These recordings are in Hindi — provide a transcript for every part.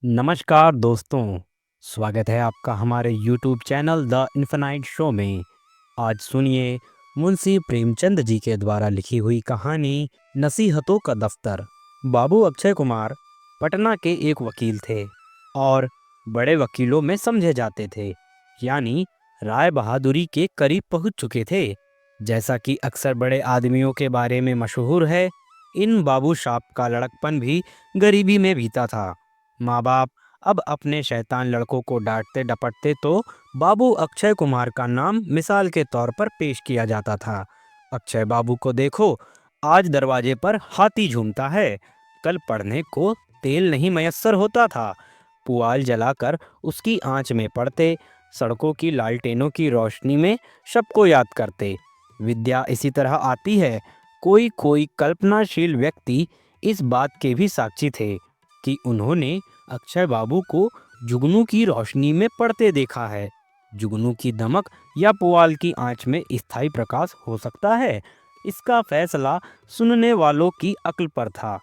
नमस्कार दोस्तों, स्वागत है आपका हमारे YouTube channel the infinite show में। आज सुनिए मुंशी प्रेमचंद जी के द्वारा लिखी हुई कहानी नसीहतों का दफ्तर। बाबू अक्षय कुमार पटना के एक वकील थे और बड़े वकीलों में समझे जाते थे, यानी राय बहादुरी के करीब पहुंच चुके थे। जैसा कि अक्सर बड़े आदमियों के बारे में मशहूर है, इन बाबू साहब का लड़कपन भी गरीबी में बीता था। माँ बाप अब अपने शैतान लड़कों को डांटते डपटते तो बाबू अक्षय कुमार का नाम मिसाल के तौर पर पेश किया जाता था। अक्षय बाबू को देखो, आज दरवाजे पर हाथी झूमता है, कल पढ़ने को तेल नहीं मयस्सर होता था। पुआल जलाकर उसकी आंच में पड़ते, सड़कों की लालटेनों की रोशनी में सबको याद करते। विद्या इसी तरह आती है। कोई कोई कल्पनाशील व्यक्ति इस बात के भी साक्षी थे कि उन्होंने अक्षय बाबू को जुगनू की रोशनी में पढ़ते देखा है। जुगनू की दमक या पुआल की आंच में स्थायी प्रकाश हो सकता है, इसका फैसला सुनने वालों की अक्ल पर था।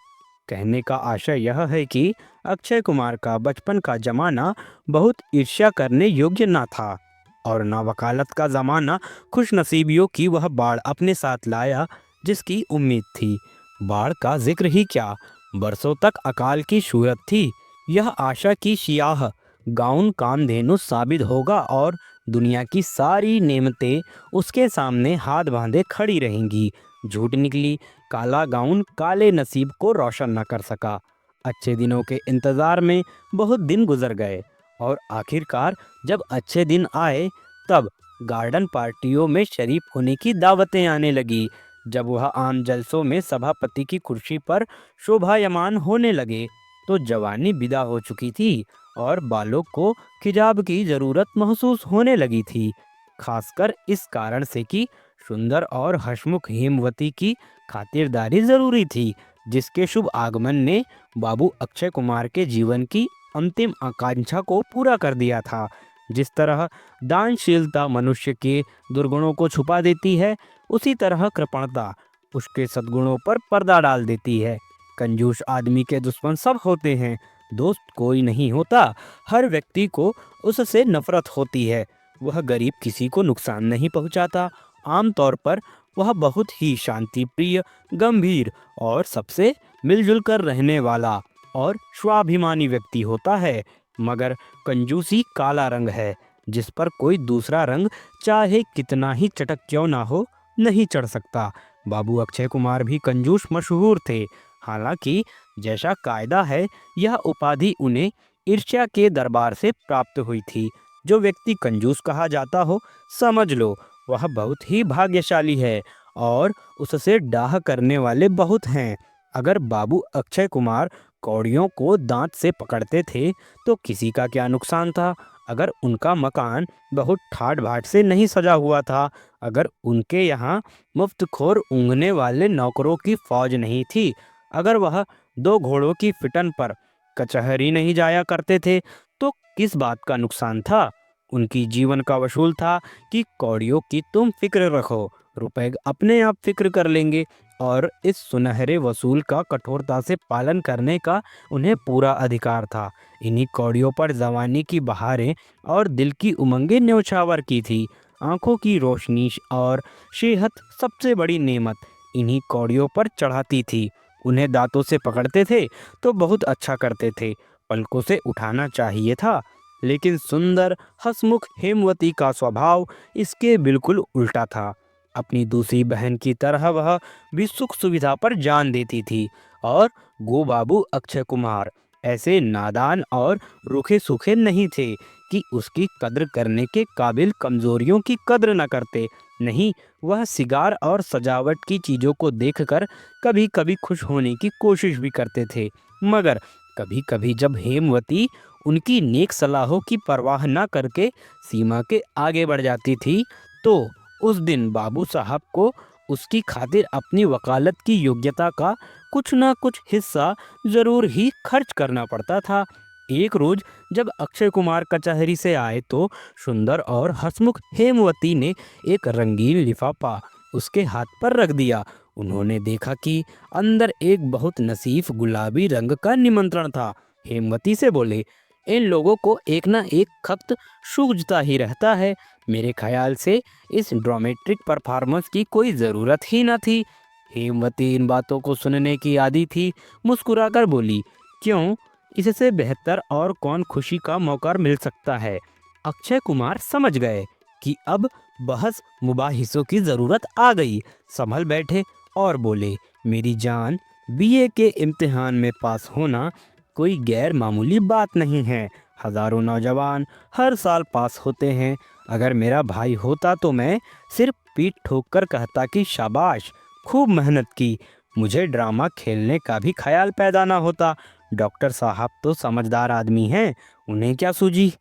कहने का आशय यह है कि अक्षय कुमार का बचपन का जमाना बहुत ईर्ष्या करने योग्य न था और न वकालत का जमाना खुशनसीबियों की वह बाढ़ अपने साथ लाया जिसकी उम्मीद थी। बाढ़ का जिक्र ही क्या, बरसों तक अकाल की सूरत थी। यह आशा की सियाह गाउन कामधेनु साबित होगा और दुनिया की सारी नेमतें उसके सामने हाथ बांधे खड़ी रहेंगी। झूठ निकली, काला गाउन काले नसीब को रोशन न कर सका। अच्छे दिनों के इंतजार में बहुत दिन गुजर गए और आखिरकार जब अच्छे दिन आए तब गार्डन पार्टियों में शरीक होने की दावतें आने लगी। जब वह आम जलसों में सभापति की कुर्सी पर शोभायमान होने लगे तो जवानी विदा हो चुकी थी और बालों को खिजाब की जरूरत महसूस होने लगी थी। खासकर इस कारण से कि सुंदर और हसमुख हेमवती की खातिरदारी जरूरी थी, जिसके शुभ आगमन ने बाबू अक्षय कुमार के जीवन की अंतिम आकांक्षा को पूरा कर दिया था। जिस तरह दानशीलता मनुष्य के दुर्गुणों को छुपा देती है, उसी तरह कृपणता उसके सद्गुणों पर पर्दा डाल देती है। कंजूस आदमी के दुश्मन सब होते हैं, दोस्त कोई नहीं होता। हर व्यक्ति को उससे नफरत होती है। वह गरीब किसी को नुकसान नहीं पहुंचाता। आमतौर पर वह बहुत ही शांति प्रिय, गंभीर और सबसे मिलजुल कर रहने वाला और स्वाभिमानी व्यक्ति होता है। मगर कंजूसी काला रंग है जिस पर कोई दूसरा रंग चाहे कितना ही चटक क्यों ना हो नहीं चढ़ सकता। बाबू अक्षय कुमार भी कंजूस मशहूर थे। हालांकि जैसा कायदा है, यह उपाधि उन्हें ईर्ष्या के दरबार से प्राप्त हुई थी। जो व्यक्ति कंजूस कहा जाता हो, समझ लो वह बहुत ही भाग्यशाली है और उससे डाह करने वाले बहुत हैं। अगर बाबू अक्षय कुमार कौड़ियों को दांत से पकड़ते थे तो किसी का क्या नुकसान था। अगर उनका मकान बहुत ठाट बाट से नहीं सजा हुआ था, अगर उनके यहाँ मुफ्तखोर ऊँघने वाले नौकरों की फौज नहीं थी, अगर वह दो घोड़ों की फिटन पर कचहरी नहीं जाया करते थे, तो किस बात का नुकसान था। उनकी जीवन का वसूल था कि कौड़ियों की तुम फिक्र रखो, रुपए अपने आप फिक्र कर लेंगे। और इस सुनहरे वसूल का कठोरता से पालन करने का उन्हें पूरा अधिकार था। इन्हीं कौड़ियों पर जवानी की बहारें और दिल की उमंगें न्यौछावर की थी। आंखों की रोशनी और सेहत सबसे बड़ी नेमत इन्हीं कौड़ियों पर चढ़ाती थी। उन्हें दांतों से पकड़ते थे तो बहुत अच्छा करते थे, पलकों से उठाना चाहिए था। लेकिन सुंदर हसमुख हेमवती का स्वभाव इसके बिल्कुल उल्टा था। अपनी दूसरी बहन की तरह वह भी सुख सुविधा पर जान देती थी और गो बाबू अक्षय कुमार ऐसे नादान और रूखे सूखे नहीं थे कि उसकी कद्र करने के काबिल कमजोरियों की कद्र न करते। नहीं, वह सिगार और सजावट की चीज़ों को देखकर कभी कभी खुश होने की कोशिश भी करते थे। मगर कभी कभी जब हेमवती उनकी नेक सलाहों की परवाह न करके सीमा के आगे बढ़ जाती थी, तो उस दिन बाबू साहब को उसकी खातिर अपनी वकालत की योग्यता का कुछ ना कुछ हिस्सा जरूर ही खर्च करना पड़ता था। एक रोज जब अक्षय कुमार कचहरी से आए तो सुंदर और हसमुख हेमवती ने एक रंगीन लिफाफा उसके हाथ पर रख दिया। उन्होंने देखा कि अंदर एक बहुत नसीफ गुलाबी रंग का निमंत्रण था। हेमवती से बोले, इन लोगों को एक ना एक खत सूझता ही रहता है। मेरे ख्याल से इस ड्रामेट्रिक परफॉर्मेंस की कोई ज़रूरत ही न थी। हेमवती इन बातों को सुनने की आदी थी, मुस्कुराकर बोली, क्यों, इससे बेहतर और कौन खुशी का मौका मिल सकता है। अक्षय कुमार समझ गए कि अब बहस मुबाहिसों की ज़रूरत आ गई। संभल बैठे और बोले, मेरी जान, बीए के इम्तिहान में पास होना कोई गैर मामूली बात नहीं है। हजारों नौजवान हर साल पास होते हैं। अगर मेरा भाई होता तो मैं सिर्फ पीठ ठोक कर कहता कि शाबाश, खूब मेहनत की। मुझे ड्रामा खेलने का भी ख्याल पैदा ना होता। डॉक्टर साहब तो समझदार आदमी हैं, उन्हें क्या सूझी।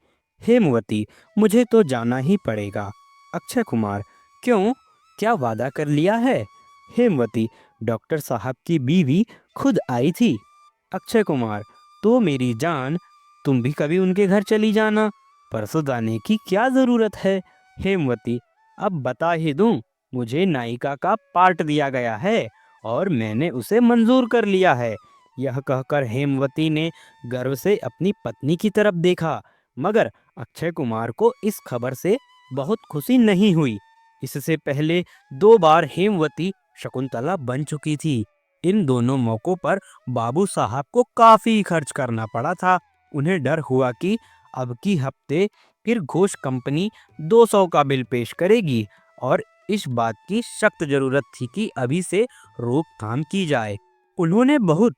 हेमवती, मुझे तो जाना ही पड़ेगा। अक्षय कुमार, क्यों, क्या वादा कर लिया है। हेमवती, डॉक्टर साहब की बीवी खुद आई थी। अक्षय कुमार, तो मेरी जान, तुम भी कभी उनके घर चली जाना। परसों जाने की क्या ज़रूरत है। हेमवती, अब बता ही दूं, मुझे नायिका का पार्ट दिया गया है और मैंने उसे मंजूर कर लिया है। यह कहकर हेमवती ने गर्व से अपनी पत्नी की तरफ देखा, मगर अक्षय कुमार को इस खबर से बहुत खुशी नहीं हुई। इससे पहले 2 बार हेमवती शकुंतला बन चुकी थी। इन दोनों मौकों पर बाबू साहब को काफी खर्च करना पड़ा था। उन्हें डर हुआ कि अब की हफ्ते फिर घोष कंपनी 200 का बिल पेश करेगी और इस बात की सख्त जरूरत थी कि अभी से रोकथाम की जाए। उन्होंने बहुत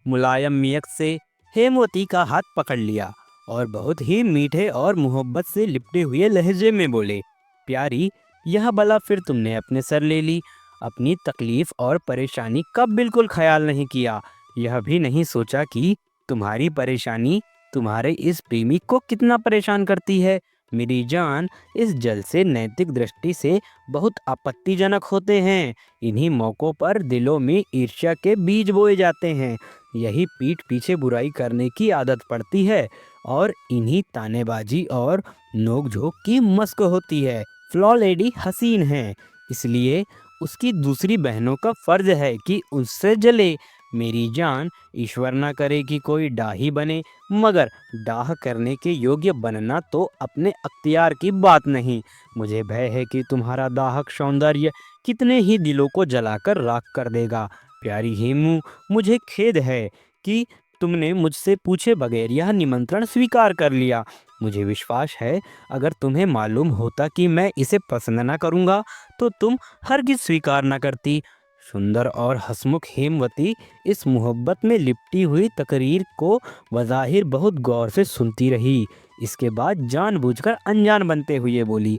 मुलायमियत से हेमवती का हाथ पकड़ लिया और बहुत ही मीठे और मोहब्बत से लिपटे हुए लहजे में बोले, प्यारी, यह बला फिर तुमने अपने सर ले ली। अपनी तकलीफ और परेशानी का बिल्कुल ख्याल नहीं किया। यह भी नहीं सोचा कि तुम्हारी परेशानी तुम्हारे इस प्रेमी को कितना परेशान करती है। मेरी जान, इस जल से नैतिक दृष्टि से बहुत आपत्तिजनक होते हैं। इन्हीं मौकों पर दिलों में ईर्ष्या के बीज बोए जाते हैं। यही पीठ पीछे बुराई करने की आदत पड़ती है और इन्हीं तानेबाजी और नोक-झोंक की मस्क होती है। फ्लॉ लेडी हसीन है, इसलिए उसकी दूसरी बहनों का फर्ज है कि उससे जले। मेरी जान, ईश्वर ना करे कि कोई डाही बने, मगर डाह करने के योग्य बनना तो अपने अख्तियार की बात नहीं। मुझे भय है कि तुम्हारा दाहक सौंदर्य कितने ही दिलों को जलाकर राख कर देगा। प्यारी हेमू, मुझे खेद है कि तुमने मुझसे पूछे बगैर यह निमंत्रण स्वीकार कर लिया। मुझे विश्वास है, अगर तुम्हें मालूम होता कि मैं इसे पसंद न करूँगा तो तुम हरगिज स्वीकार न करती। सुंदर और हंसमुख हेमवती इस मोहब्बत में लिपटी हुई तकरीर को बज़ाहिर बहुत गौर से सुनती रही। इसके बाद जानबूझकर अनजान बनते हुए बोली,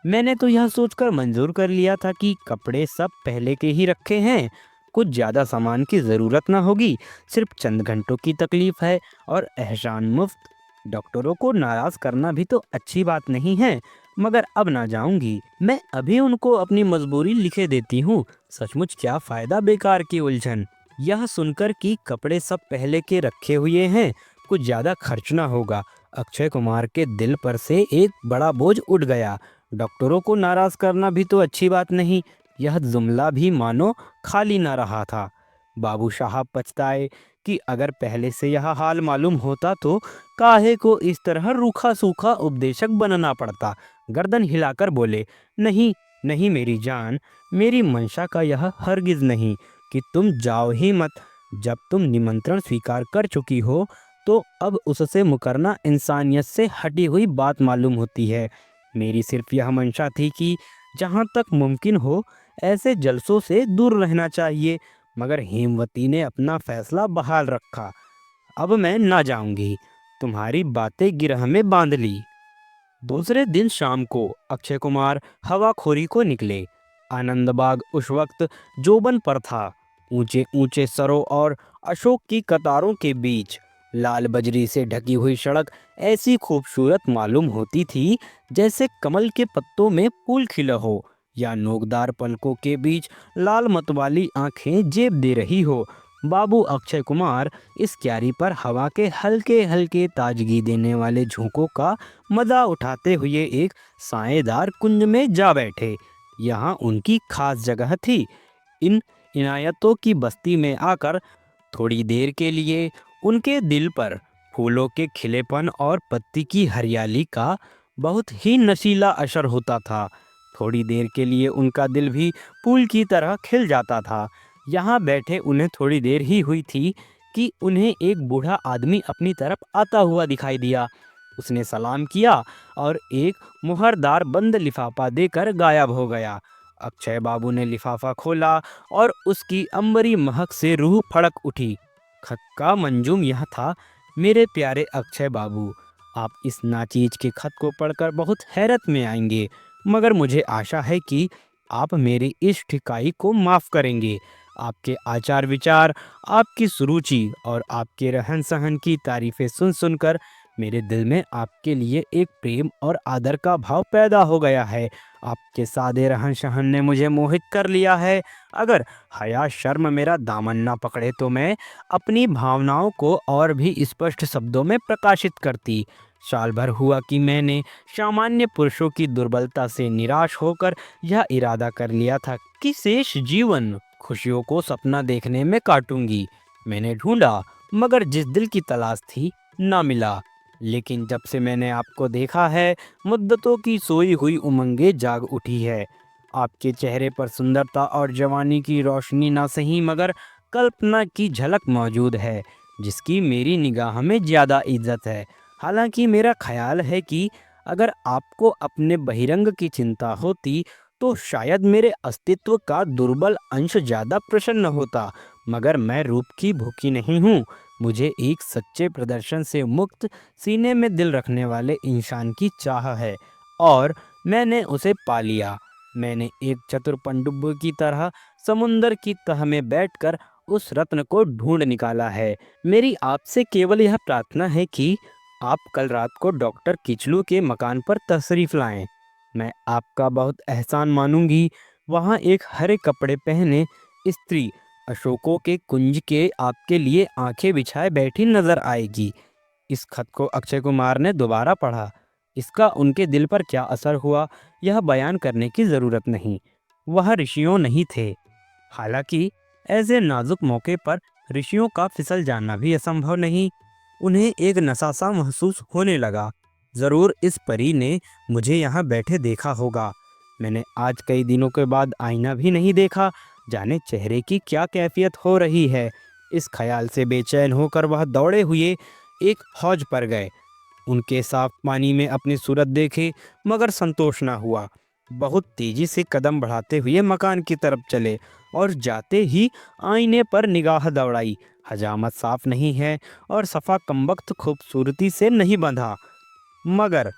मैंने तो यह सोचकर मंजूर कर लिया था कि कपड़े सब पहले के ही रखे हैं। कुछ ज़्यादा सामान की ज़रूरत ना होगी। सिर्फ चंद घंटों की तकलीफ है और एहसान मुफ्त। डॉक्टरों को नाराज़ करना भी तो अच्छी बात नहीं है, मगर अब ना जाऊंगी। मैं अभी उनको अपनी मजबूरी लिखे देती हूँ। सचमुच क्या फ़ायदा बेकार की उलझन। यह सुनकर कि कपड़े सब पहले के रखे हुए हैं, कुछ ज़्यादा खर्च ना होगा, अक्षय कुमार के दिल पर से एक बड़ा बोझ उठ गया। डॉक्टरों को नाराज़ करना भी तो अच्छी बात नहीं। यह जुमला भी मानो खाली ना रहा था। बाबू साहब पछताए कि अगर पहले से यह हाल मालूम होता तो काहे को इस तरह रूखा सूखा उपदेशक बनना पड़ता। गर्दन हिलाकर बोले, नहीं नहीं मेरी जान, मेरी मंशा का यह हरगिज नहीं कि तुम जाओ ही मत। जब तुम निमंत्रण स्वीकार कर चुकी हो तो अब उससे मुकरना इंसानियत से हटी हुई बात मालूम होती है। मेरी सिर्फ यह मंशा थी कि जहाँ तक मुमकिन हो ऐसे जलसों से दूर रहना चाहिए, मगर हेमवती ने अपना फैसला बहाल रखा। अब मैं ना जाऊंगी। तुम्हारी बातें गिरह में बांध ली। दूसरे दिन शाम को अक्षय कुमार हवाखोरी को निकले। आनंदबाग उस वक्त जोबन पर था। ऊंचे ऊंचे सरों और अशोक की कतारों के बीच लाल बजरी से ढकी हुई सड़क ऐसी खूबसूरत मालूम होती थी जैसे कमल के पत्तों में फूल खिला हो या नोकदार पलकों के बीच लाल मतवाली आंखें जेब दे रही हो। बाबू अक्षय कुमार इस क्यारी पर हवा के हल्के हल्के ताजगी देने वाले झोंकों का मजा उठाते हुए एक साएदार कुंज में जा बैठे। यहाँ उनकी खास जगह थी। इन इनायतों की बस्ती में आकर थोड़ी देर के लिए उनके दिल पर फूलों के खिलेपन और पत्ती की हरियाली का बहुत ही नशीला असर होता था। थोड़ी देर के लिए उनका दिल भी फूल की तरह खिल जाता था। यहाँ बैठे उन्हें थोड़ी देर ही हुई थी कि उन्हें एक बूढ़ा आदमी अपनी तरफ आता हुआ दिखाई दिया। उसने सलाम किया और एक मुहरदार बंद लिफाफा देकर गायब हो गया। अक्षय बाबू ने लिफाफा खोला और उसकी अंबरी महक से रूह फड़क उठी। खत का मंजूम यह था, मेरे प्यारे अक्षय बाबू, आप इस नाचीज के खत को पढ़कर बहुत हैरत में आएंगे, मगर मुझे आशा है कि आप मेरी इस ठिकाई को माफ़ करेंगे। आपके आचार विचार, आपकी सुरुचि और आपके रहन सहन की तारीफ़ें सुन सुनकर मेरे दिल में आपके लिए एक प्रेम और आदर का भाव पैदा हो गया है। आपके सादे रहन सहन ने मुझे मोहित कर लिया है। अगर हया शर्म मेरा दामन ना पकड़े तो मैं अपनी भावनाओं को और भी स्पष्ट शब्दों में प्रकाशित करती। साल भर हुआ कि मैंने सामान्य पुरुषों की दुर्बलता से निराश होकर यह इरादा कर लिया था कि शेष जीवन खुशियों को सपना देखने में काटूंगी। मैंने ढूंढा, मगर जिस दिल की तलाश थी ना मिला। लेकिन जब से मैंने आपको देखा है, मुद्दतों की सोई हुई उमंगें जाग उठी है। आपके चेहरे पर सुंदरता और जवानी की रोशनी ना सही मगर कल्पना की झलक मौजूद है, जिसकी मेरी निगाह में ज़्यादा इज्जत है। हालांकि मेरा ख्याल है कि अगर आपको अपने बहिरंग की चिंता होती तो शायद मेरे अस्तित्व का दुर्बल अंश ज़्यादा प्रसन्न होता, मगर मैं रूप की भूखी नहीं हूँ। मुझे एक सच्चे प्रदर्शन से मुक्त, सीने में दिल रखने वाले इंसान की चाह है और मैंने उसे पा लिया। मैंने एक चतुर पनडुब्बी की तरह समुंदर की तह में बैठकर उस रत्न को ढूंढ निकाला है। मेरी आपसे केवल यह प्रार्थना है कि आप कल रात को डॉक्टर किचलू के मकान पर तशरीफ़ लाएं। मैं आपका बहुत एहसान मानूंगी। वहाँ एक हरे कपड़े पहने स्त्री अशोकों के कुंज के आपके लिए आंखें बिछाए बैठी नजर आएगी। इस खत को अक्षय कुमार ने दोबारा पढ़ा। इसका उनके दिल पर क्या असर हुआ, यह बयान करने की ज़रूरत नहीं। वह ऋषियों नहीं थे। हालांकि ऐसे नाजुक मौके पर ऋषियों का फिसल जाना भी असंभव नहीं। उन्हें एक नशा सा महसूस होने लगा। ज़रूर इस परी ने मुझे यहाँ बैठे देखा होगा। मैंने आज कई दिनों के बाद आईना भी नहीं देखा, जाने चेहरे की क्या कैफियत हो रही है। इस ख्याल से बेचैन होकर वह दौड़े हुए एक हौज पर गए। उनके साफ पानी में अपनी सूरत देखे, मगर संतोष ना हुआ। बहुत तेजी से कदम बढ़ाते हुए मकान की तरफ चले और जाते ही आईने पर निगाह दौड़ाई। हजामत साफ नहीं है और सफ़ा कमबख्त खूबसूरती से नहीं बंधा, मगर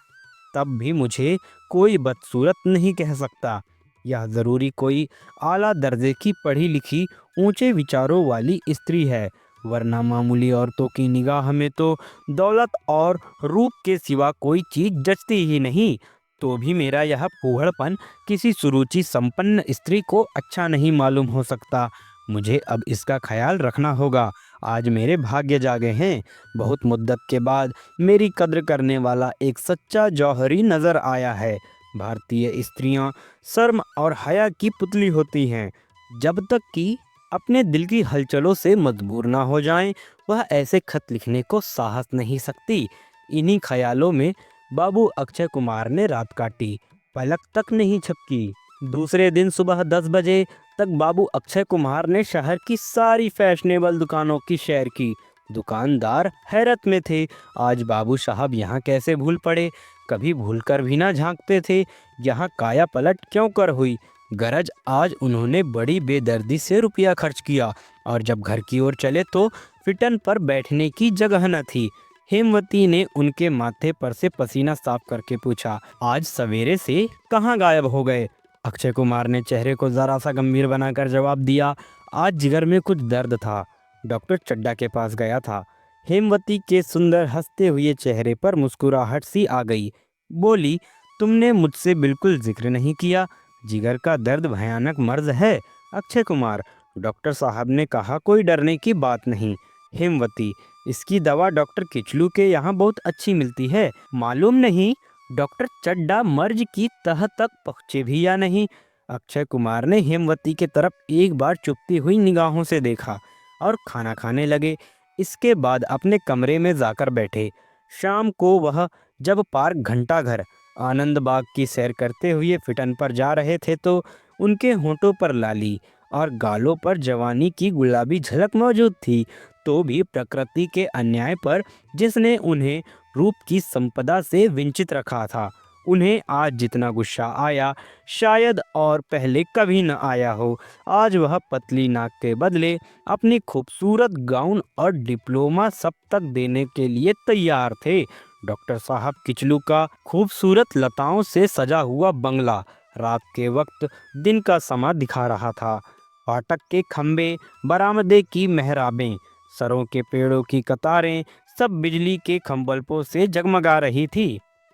तब भी मुझे कोई बदसूरत नहीं कह सकता। यह ज़रूरी कोई आला दर्जे की पढ़ी लिखी ऊंचे विचारों वाली स्त्री है, वरना मामूली औरतों की निगाह में तो दौलत और रूप के सिवा कोई चीज़ जचती ही नहीं। तो भी मेरा यह फूहड़पन किसी सुरुचि संपन्न स्त्री को अच्छा नहीं मालूम हो सकता। मुझे अब इसका ख्याल रखना होगा। आज मेरे भाग्य जागे हैं। बहुत मुद्दत के बाद मेरी कद्र करने वाला एक सच्चा जौहरी नज़र आया है। भारतीय स्त्रियां शर्म और हया की पुतली होती हैं। जब तक कि अपने दिल की हलचलों से मजबूर ना हो जाएं, वह ऐसे खत लिखने को साहस नहीं सकती। इन्हीं ख्यालों में बाबू अक्षय कुमार ने रात काटी। पलक तक नहीं झपकी। दूसरे दिन सुबह 10 बजे तक बाबू अक्षय कुमार ने शहर की सारी फैशनेबल दुकानों की सैर की। दुकानदार हैरत में थे। आज बाबू साहब यहाँ कैसे भूल पड़े? कभी भूलकर भी ना झांकते थे। यहाँ काया पलट क्यों कर हुई? गरज आज उन्होंने बड़ी बेदर्दी से रुपया खर्च किया और जब घर की ओर चले तो फिटन पर बैठने की जगह न थी। हेमवती ने उनके माथे पर से पसीना साफ करके पूछा, आज सवेरे से कहाँ गायब हो गए? अक्षय कुमार ने चेहरे को जरा सा गंभीर बनाकर जवाब दिया, आज जिगर में कुछ दर्द था, डॉक्टर चड्डा के पास गया था। हेमवती के सुंदर हंसते हुए चेहरे पर मुस्कुराहट सी आ गई। बोली, तुमने मुझसे बिल्कुल जिक्र नहीं किया। जिगर का दर्द भयानक मर्ज है अक्षय कुमार। डॉक्टर साहब ने कहा कोई डरने की बात नहीं। हेमवती, इसकी दवा डॉक्टर किचलू के यहाँ बहुत अच्छी मिलती है। मालूम नहीं डॉक्टर चड्डा मर्ज की तह तक पहुँचे भी या नहीं। अक्षय कुमार ने हेमवती के तरफ एक बार चुपती हुई निगाहों से देखा और खाना खाने लगे। इसके बाद अपने कमरे में जाकर बैठे। शाम को वह जब पार्क घंटाघर आनंद बाग की सैर करते हुए फिटन पर जा रहे थे तो उनके होठों पर लाली और गालों पर जवानी की गुलाबी झलक मौजूद थी। तो भी प्रकृति के अन्याय पर जिसने उन्हें रूप की संपदा से वंचित रखा था, उन्हें आज जितना गुस्सा आया शायद और पहले कभी न आया हो। आज वह पतली नाक के बदले अपनी खूबसूरत गाउन और डिप्लोमा सब तक देने के लिए तैयार थे। डॉक्टर साहब किचलू का खूबसूरत लताओं से सजा हुआ बंगला रात के वक्त दिन का समा दिखा रहा था। फाटक के खंबे, बरामदे की मेहराबें, सरों के पेड़ों की कतारें सब बिजली के खंभल्पों से जगमगा रही थी।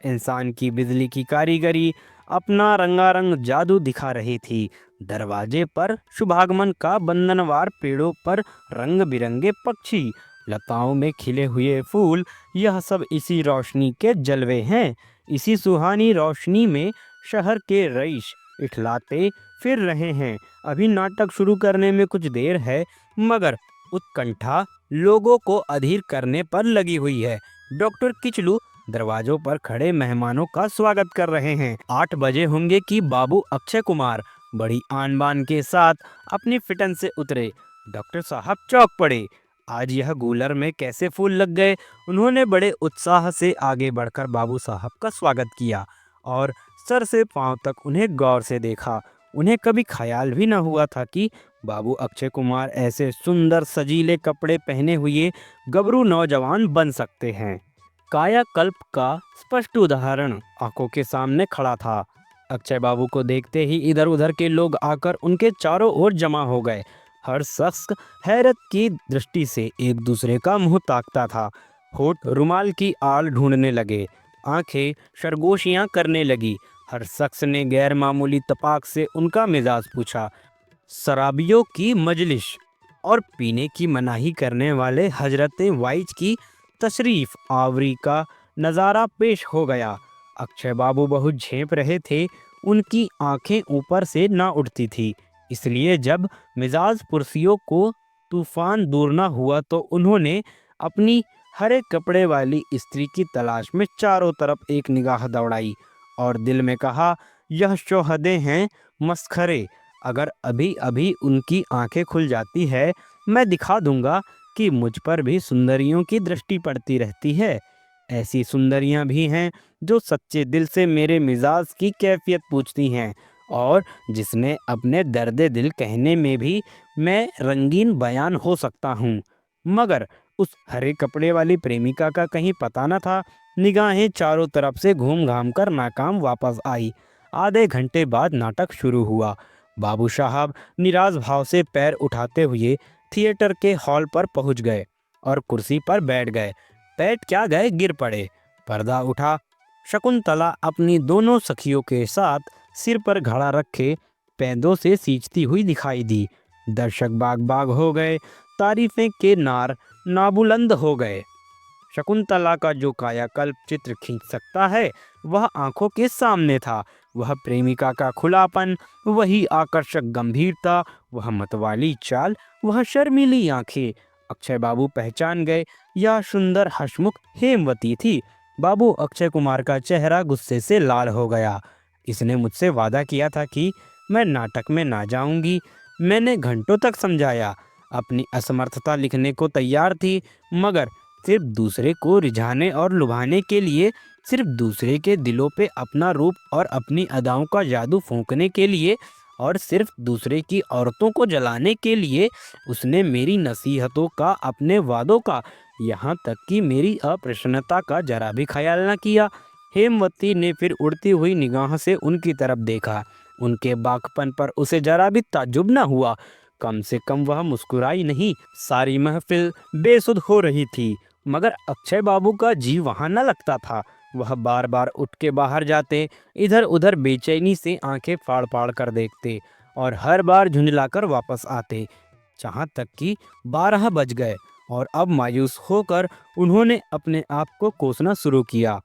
इंसान की बिजली की कारीगरी अपना रंगारंग जादू दिखा रही थी। दरवाजे पर शुभागमन का बंधनवार, पेड़ों पर रंग बिरंगे पक्षी, लताओं में खिले हुए फूल, यह सब इसी रोशनी के जलवे हैं। इसी सुहानी रोशनी में शहर के रईस इठलाते फिर रहे हैं। अभी नाटक शुरू करने में कुछ देर है, मगर उत्कंठा लोगों को अधीर करने पर लगी हुई है। डॉक्टर किचलू दरवाजों पर खड़े मेहमानों का स्वागत कर रहे हैं। 8 बजे होंगे कि बाबू अक्षय कुमार बड़ी आन बान के साथ अपनी फिटन से उतरे। डॉक्टर साहब चौंक पड़े। आज यह गूलर में कैसे फूल लग गए। उन्होंने बड़े उत्साह से आगे बढ़कर बाबू साहब का स्वागत किया और सर से पांव तक उन्हें गौर से देखा। उन्हें कभी ख्याल भी न हुआ था कि बाबू अक्षय कुमार ऐसे सुंदर सजीले कपड़े पहने हुए गबरू नौजवान बन सकते हैं। कायाकल्प का स्पष्ट उदाहरण आंखों के सामने खड़ा था। अक्षय बाबू को देखते ही इधर उधर के लोग आकर उनके चारों ओर जमा हो गए। हर शख्स हैरत की दृष्टि से एक दूसरे का मुंह ताकता था। होठ रुमाल की आड़ ढूंढने लगे, आंखें सरगोशियां करने लगी। हर शख्स ने गैर मामूली तपाक से उनका मिजाज पूछा। शराबियों की मजलिस और पीने की मनाही करने वाले हजरत वाइज की तशरीफ आवरी का नज़ारा पेश हो गया। अक्षय बाबू बहुत झेप रहे थे। उनकी आंखें ऊपर से ना उठती थी, इसलिए जब मिजाज पुरसियों को तूफान दूर ना हुआ तो उन्होंने अपनी हरे कपड़े वाली स्त्री की तलाश में चारों तरफ एक निगाह दौड़ाई और दिल में कहा, यह शोहदे हैं मस्खरे। अगर अभी अभी उनकी आंखें खुल जाती है, मैं दिखा दूंगा कि मुझ पर भी सुंदरियों की दृष्टि पड़ती रहती है। ऐसी सुंदरियां भी हैं जो सच्चे दिल से मेरे मिजाज की कैफियत पूछती हैं और जिसने अपने दर्द दिल कहने में भी मैं रंगीन बयान हो सकता हूँ। मगर उस हरे कपड़े वाली प्रेमिका का कहीं पता न था। निगाहें चारों तरफ से घूम घाम कर नाकाम वापस आई। आधे घंटे बाद नाटक शुरू हुआ। बाबू साहब निराश भाव से पैर उठाते हुए थिएटर के हॉल पर पहुंच गए और कुर्सी पर बैठ गए। बैठ क्या गए, गिर पड़े। पर्दा उठा। शकुंतला अपनी दोनों सखियों के साथ सिर पर घड़ा रखे पैदों से सींचती हुई दिखाई दी। दर्शक बाग बाग हो गए। तारीफें के नार नाबुलंद हो गए। शकुंतला का जो कायाकल्प चित्र खींच सकता है वह आंखों के सामने था। वह प्रेमिका का खुलापन, वही आकर्षक गंभीरता, वह मतवाली चाल, वह शर्मीली आंखें। अक्षय बाबू पहचान गए, यह सुंदर हसमुख हेमवती थी। बाबू अक्षय कुमार का चेहरा गुस्से से लाल हो गया। इसने मुझसे वादा किया था कि मैं नाटक में ना जाऊंगी। मैंने घंटों तक समझाया। अपनी असमर्थता लिखने को तैयार थी, मगर सिर्फ दूसरे को रिझाने और लुभाने के लिए, सिर्फ दूसरे के दिलों पे अपना रूप और अपनी अदाओं का जादू फूंकने के लिए और सिर्फ दूसरे की औरतों को जलाने के लिए उसने मेरी नसीहतों का, अपने वादों का, यहाँ तक कि मेरी अप्रसन्नता का जरा भी ख्याल न किया। हेमवती ने फिर उड़ती हुई निगाह से उनकी तरफ देखा। उनके बाकपन पर उसे जरा भी ताज्जुब न हुआ। कम से कम वह मुस्कुराई नहीं। सारी महफिल बेसुध हो रही थी, मगर अक्षय बाबू का जी वहां न लगता था। वह बार बार उठ के बाहर जाते, इधर उधर बेचैनी से आंखें फाड़ फाड़ कर देखते और हर बार झुंझलाकर वापस आते। जहाँ तक कि 12 बज गए और अब मायूस होकर उन्होंने अपने आप को कोसना शुरू किया।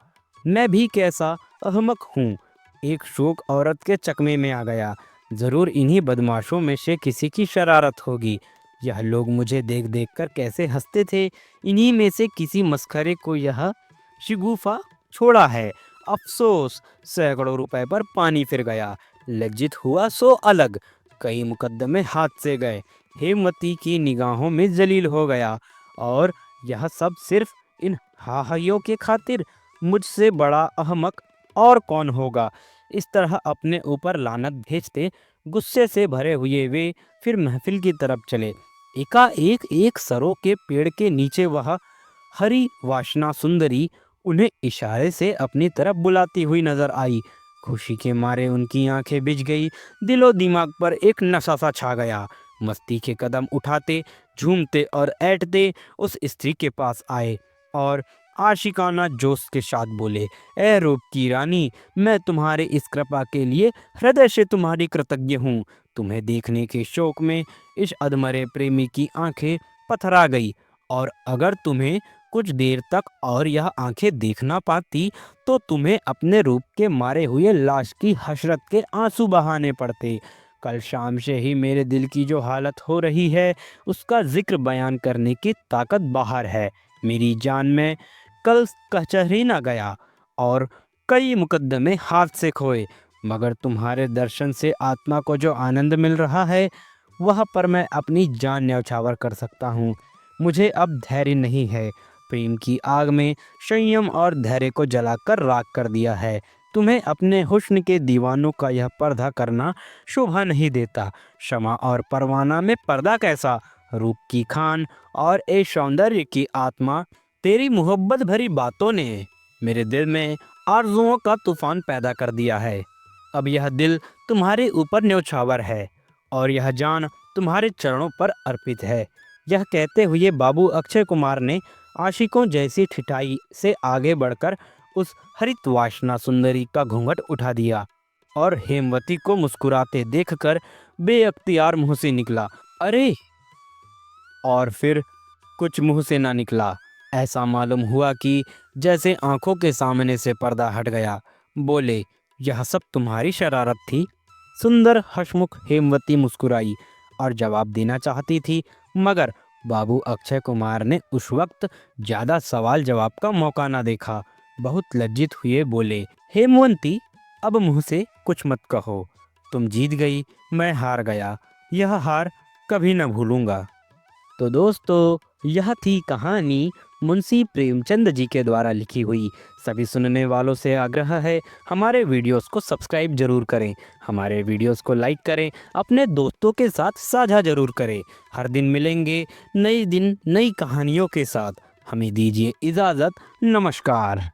मैं भी कैसा अहमक हूँ, एक शोक औरत के चकमे में आ गया। जरूर इन्हीं बदमाशों में से किसी की शरारत होगी। यह लोग मुझे देख देख कर कैसे हंसते थे। इन्हीं में से किसी मस्खरे को यह शिगुफा छोड़ा है। अफसोस, सैकड़ों रुपए पर पानी फिर गया। लज्जित हुआ सो अलग, कई मुकद्दमे हाथ से गए। हेमवती की निगाहों में जलील हो गया। और यह सब सिर्फ इन हाहियों के खातिर। मुझसे बड़ा अहमक और कौन होगा। इस तरह अपने ऊपर लानत भेजते गुस्से से भरे हुए वे फिर महफिल की तरफ चले। एकाएक एक सरों के पेड़ के नीचे वह हरी वासना सुंदरी उन्हें इशारे से अपनी तरफ बुलाती हुई नजर आई। खुशी के मारे उनकी आंखें बिछ गई। दिलो दिमाग पर एक नशा सा छा गया। मस्ती के कदम उठाते, झूमते और ऐंठते उस स्त्री के पास आए और आशिकाना जोश के साथ बोले, ए रूप की रानी, मैं तुम्हारे इस कृपा के लिए हृदय से तुम्हारी कृतज्ञ हूँ। तुम्हें देखने के शौक में इस अधमरे प्रेमी की आंखें पथरा गई, और अगर तुम्हें कुछ देर तक और यह आंखें देखना पाती तो तुम्हें अपने रूप के मारे हुए लाश की हसरत के आंसू बहाने पड़ते। कल शाम से ही मेरे दिल की जो हालत हो रही है उसका जिक्र बयान करने की ताकत बाहर है। मेरी जान में कल कचहरी न गया और कई मुकद्दमे हाथ से खोए, मगर तुम्हारे दर्शन से आत्मा को जो आनंद मिल रहा है वह पर मैं अपनी जान न्यौछावर कर सकता हूँ। मुझे अब धैर्य नहीं है। प्रेम की आग में संयम और धैर्य को जलाकर राख कर दिया है। तुम्हें अपने हुस्न के दीवानों का यह पर्दा करना शोभा नहीं देता। शमा और परवाना में पर्दा कैसा। रूप की खान और ए सौंदर्य की आत्मा, तेरी मोहब्बत भरी बातों ने मेरे दिल में आरजुओं का तूफान पैदा कर दिया है। अब यह दिल तुम्हारे ऊपर न्यौछावर है और यह जान तुम्हारे चरणों पर अर्पित है। यह कहते हुए बाबू अक्षय कुमार ने आशिकों जैसी ठिठाई से आगे बढ़कर उस हरित वासना सुंदरी का घूंघट उठा दिया और हेमवती को मुस्कुराते देखकर बेअख्तियार मुंह से निकला, अरे। और फिर कुछ मुंह से ना निकला। ऐसा मालूम हुआ कि जैसे आंखों के सामने से पर्दा हट गया। बोले, यह सब तुम्हारी शरारत थी। सुंदर हसमुख हेमवती मुस्कुराई और जवाब देना चाहती थी, मगर बाबू अक्षय कुमार ने उस वक्त ज्यादा सवाल जवाब का मौका ना देखा। बहुत लज्जित हुए बोले, हेमवती, अब मुंह से कुछ मत कहो। तुम जीत गई, मैं हार गया। यह हार कभी न भूलूंगा। तो दोस्तों, यह थी कहानी मुंशी प्रेमचंद जी के द्वारा लिखी हुई। सभी सुनने वालों से आग्रह है, हमारे वीडियोस को सब्सक्राइब जरूर करें, हमारे वीडियोस को लाइक करें, अपने दोस्तों के साथ साझा जरूर करें। हर दिन मिलेंगे नए दिन नई कहानियों के साथ। हमें दीजिए इजाज़त। नमस्कार।